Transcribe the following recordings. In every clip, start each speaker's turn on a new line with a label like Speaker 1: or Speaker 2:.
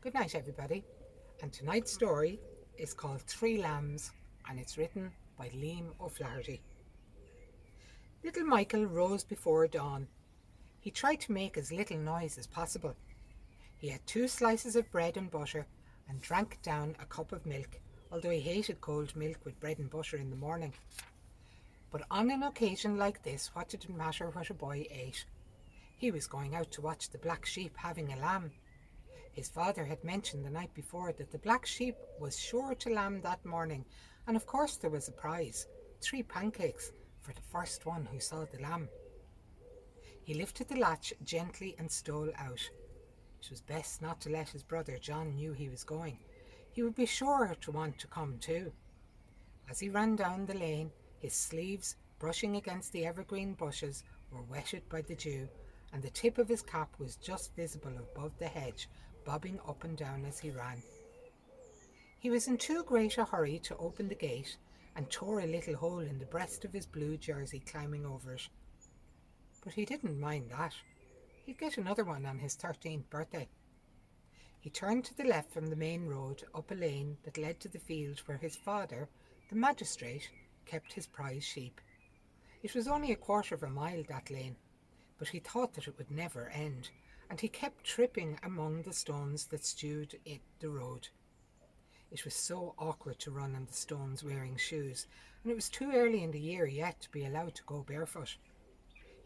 Speaker 1: Good night, everybody. And tonight's story is called Three Lambs and it's written by Liam O'Flaherty. Little Michael rose before dawn. He tried to make as little noise as possible. He had 2 slices of bread and butter and drank down a cup of milk, although he hated cold milk with bread and butter in the morning. But on an occasion like this, what did it matter what a boy ate? He was going out to watch the black sheep having a lamb. His father had mentioned the night before that the black sheep was sure to lamb that morning, and of course there was a prize, 3 pancakes for the first one who saw the lamb. He lifted the latch gently and stole out. It was best not to let his brother John know he was going. He would be sure to want to come too. As he ran down the lane, his sleeves, brushing against the evergreen bushes, were wetted by the dew, and the tip of his cap was just visible above the hedge, bobbing up and down as he ran. He was in too great a hurry to open the gate, and tore a little hole in the breast of his blue jersey climbing over it. But he didn't mind that. He'd get another one on his 13th birthday. He turned to the left from the main road up a lane that led to the field where his father, the magistrate, kept his prize sheep. It was only a quarter of a mile, that lane, but he thought that it would never end, and he kept tripping among the stones that strewed the road. It was so awkward to run on the stones wearing shoes, and it was too early in the year yet to be allowed to go barefoot.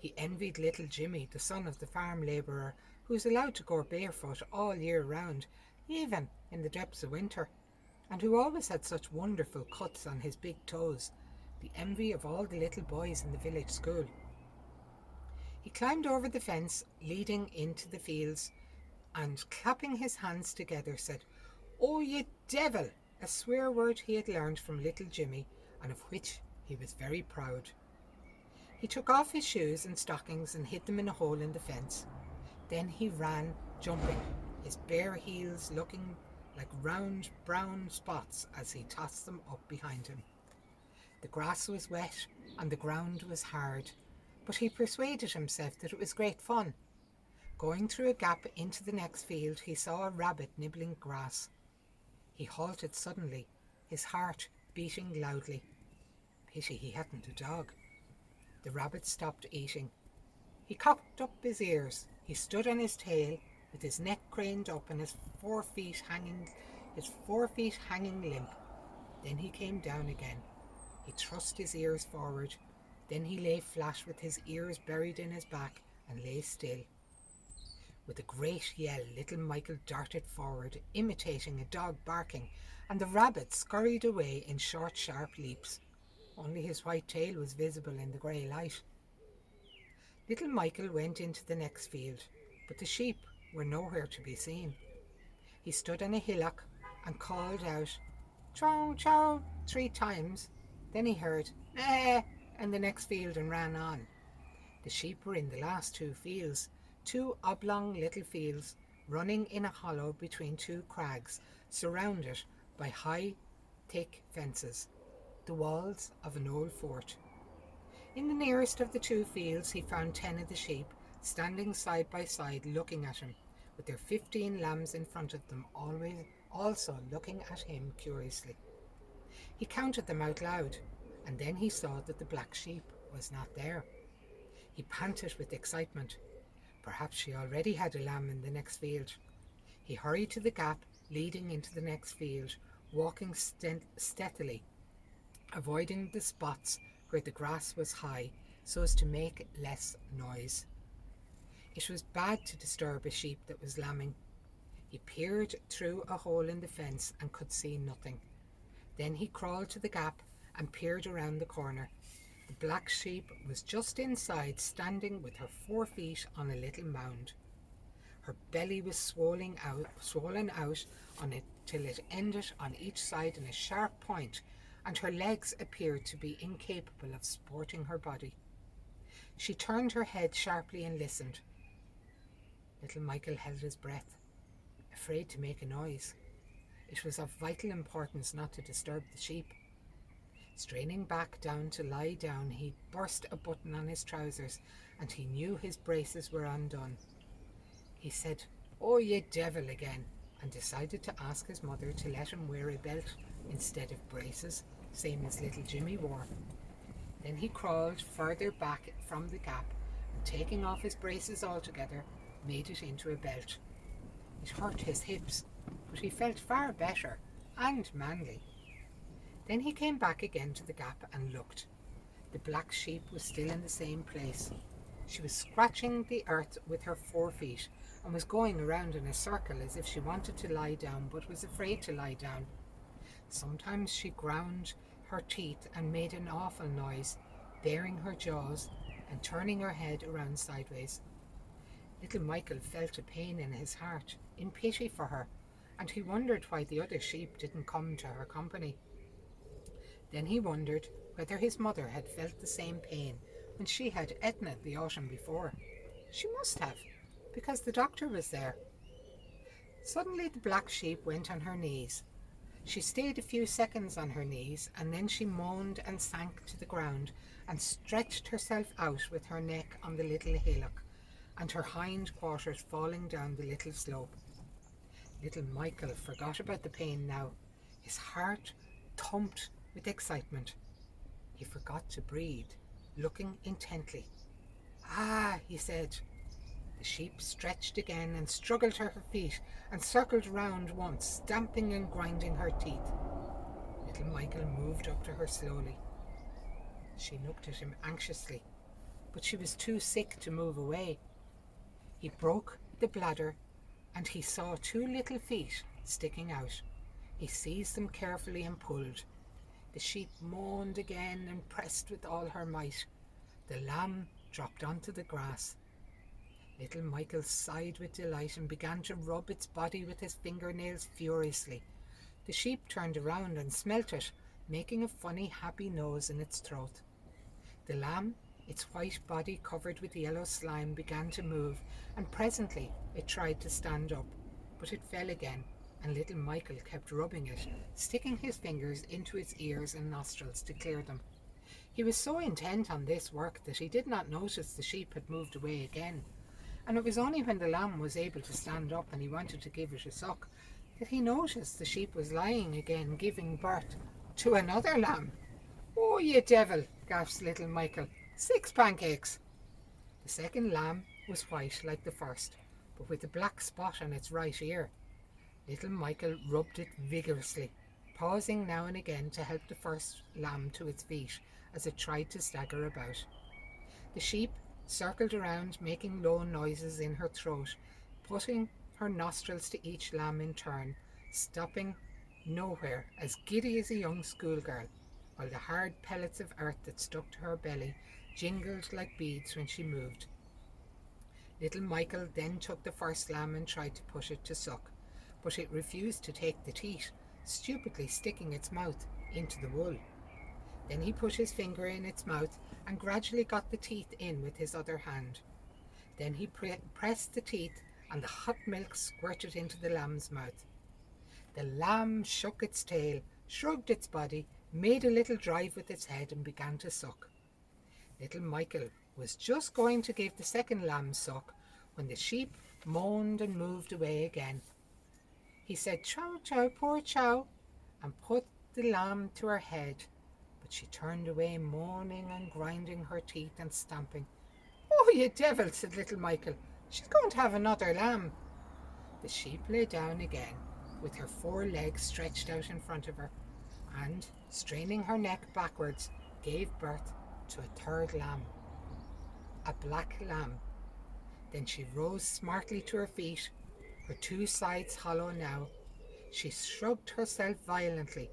Speaker 1: He envied little Jimmy, the son of the farm labourer, who was allowed to go barefoot all year round, even in the depths of winter, and who always had such wonderful cuts on his big toes, the envy of all the little boys in the village school. He climbed over the fence leading into the fields and, clapping his hands together, said, "Oh, ye devil!" a swear word he had learned from little Jimmy, and of which he was very proud. He took off his shoes and stockings and hid them in a hole in the fence. Then he ran, jumping, his bare heels looking like round brown spots as he tossed them up behind him. The grass was wet and the ground was hard, but he persuaded himself that it was great fun. Going through a gap into the next field, he saw a rabbit nibbling grass. He halted suddenly, his heart beating loudly. Pity he hadn't a dog. The rabbit stopped eating. He cocked up his ears. He stood on his tail, with his neck craned up and his 4 feet hanging limp. Then he came down again. He thrust his ears forward. Then he lay flat with his ears buried in his back and lay still. With a great yell, little Michael darted forward, imitating a dog barking, and the rabbit scurried away in short, sharp leaps. Only his white tail was visible in the grey light. Little Michael went into the next field, but the sheep were nowhere to be seen. He stood on a hillock and called out, "Chow, chow," 3 times. Then he heard, "Eh," in the next field and ran on. The sheep were in the last 2 fields, 2 oblong little fields, running in a hollow between 2 crags, surrounded by high, thick fences, the walls of an old fort. In the nearest of the 2 fields he found 10 of the sheep, standing side by side looking at him, with their 15 lambs in front of them, always also looking at him curiously. He counted them out loud, and then he saw that the black sheep was not there. He panted with excitement. Perhaps she already had a lamb in the next field. He hurried to the gap leading into the next field, walking stealthily, avoiding the spots where the grass was high so as to make less noise. It was bad to disturb a sheep that was lambing. He peered through a hole in the fence and could see nothing. Then he crawled to the gap and peered around the corner. The black sheep was just inside, standing with her 4 feet on a little mound. Her belly was swollen out on it till it ended on each side in a sharp point, and her legs appeared to be incapable of supporting her body. She turned her head sharply and listened. Little Michael held his breath, afraid to make a noise. It was of vital importance not to disturb the sheep. Straining back down to lie down, he burst a button on his trousers, and he knew his braces were undone. He said, "Oh, ye devil," again, and decided to ask his mother to let him wear a belt instead of braces, same as little Jimmy wore. Then he crawled further back from the gap and, taking off his braces altogether, made it into a belt. It hurt his hips, but he felt far better and manly. Then he came back again to the gap and looked. The black sheep was still in the same place. She was scratching the earth with her 4 feet and was going around in a circle as if she wanted to lie down but was afraid to lie down. Sometimes she ground her teeth and made an awful noise, baring her jaws and turning her head around sideways. Little Michael felt a pain in his heart, in pity for her, and he wondered why the other sheep didn't come to her company. Then he wondered whether his mother had felt the same pain when she had Etna the autumn before. She must have, because the doctor was there. Suddenly the black sheep went on her knees. She stayed a few seconds on her knees, and then she moaned and sank to the ground and stretched herself out with her neck on the little hillock and her hind quarters falling down the little slope. Little Michael forgot about the pain now. His heart thumped with excitement. He forgot to breathe, looking intently. "Ah," he said. The sheep stretched again and struggled to her feet and circled round once, stamping and grinding her teeth. Little Michael moved up to her slowly. She looked at him anxiously, but she was too sick to move away. He broke the bladder and he saw 2 little feet sticking out. He seized them carefully and pulled. The sheep moaned again and pressed with all her might. The lamb dropped onto the grass. Little Michael sighed with delight and began to rub its body with his fingernails furiously. The sheep turned around and smelt it, making a funny, happy nose in its throat. The lamb, its white body covered with yellow slime, began to move, and presently it tried to stand up, but it fell again, and little Michael kept rubbing it, sticking his fingers into its ears and nostrils to clear them. He was so intent on this work that he did not notice the sheep had moved away again, and it was only when the lamb was able to stand up and he wanted to give it a suck that he noticed the sheep was lying again, giving birth to another lamb. "Oh, you devil," gasped little Michael. "6 pancakes." The second lamb was white like the first, but with a black spot on its right ear. Little Michael rubbed it vigorously, pausing now and again to help the first lamb to its feet as it tried to stagger about. The sheep circled around, making low noises in her throat, putting her nostrils to each lamb in turn, stopping nowhere, as giddy as a young schoolgirl, while the hard pellets of earth that stuck to her belly jingled like beads when she moved. Little Michael then took the first lamb and tried to push it to suck, but it refused to take the teat, stupidly sticking its mouth into the wool. Then he put his finger in its mouth and gradually got the teeth in with his other hand. Then he pressed the teeth and the hot milk squirted into the lamb's mouth. The lamb shook its tail, shrugged its body, made a little drive with its head and began to suck. Little Michael was just going to give the second lamb suck when the sheep moaned and moved away again. He said, "Chow, chow, poor chow," and put the lamb to her head, but she turned away, moaning and grinding her teeth and stamping. "Oh, you devil," said little Michael. "She's going to have another lamb." The sheep lay down again, with her 4 legs stretched out in front of her, and, straining her neck backwards, gave birth to a third lamb, a black lamb. Then she rose smartly to her feet, her 2 sides hollow now. She shrugged herself violently,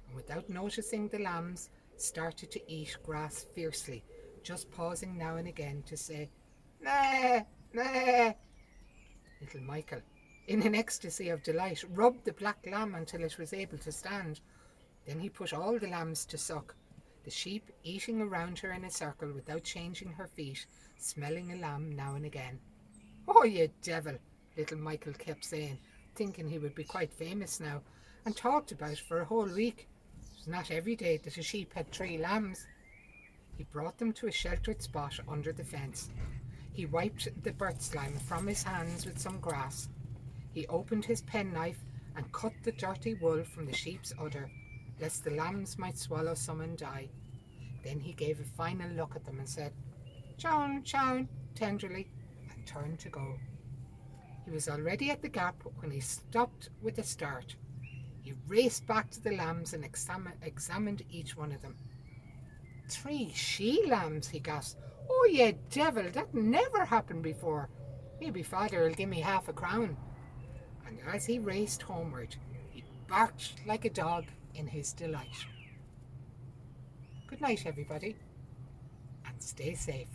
Speaker 1: and without noticing the lambs, started to eat grass fiercely, just pausing now and again to say, "Meh, meh." Little Michael, in an ecstasy of delight, rubbed the black lamb until it was able to stand. Then he put all the lambs to suck, the sheep eating around her in a circle without changing her feet, smelling a lamb now and again. "Oh, you devil," little Michael kept saying, thinking he would be quite famous now, and talked about for a whole week. It was not every day that a sheep had 3 lambs. He brought them to a sheltered spot under the fence. He wiped the birth slime from his hands with some grass. He opened his penknife and cut the dirty wool from the sheep's udder, lest the lambs might swallow some and die. Then he gave a final look at them and said, "Chown, chown," tenderly, and turned to go. He was already at the gap when he stopped with a start. He raced back to the lambs and examined each one of them. 3 she-lambs, he gasped. "Oh, ye devil, that never happened before. Maybe father'll give me half a crown." And as he raced homeward, he barked like a dog in his delight. Good night, everybody, and stay safe.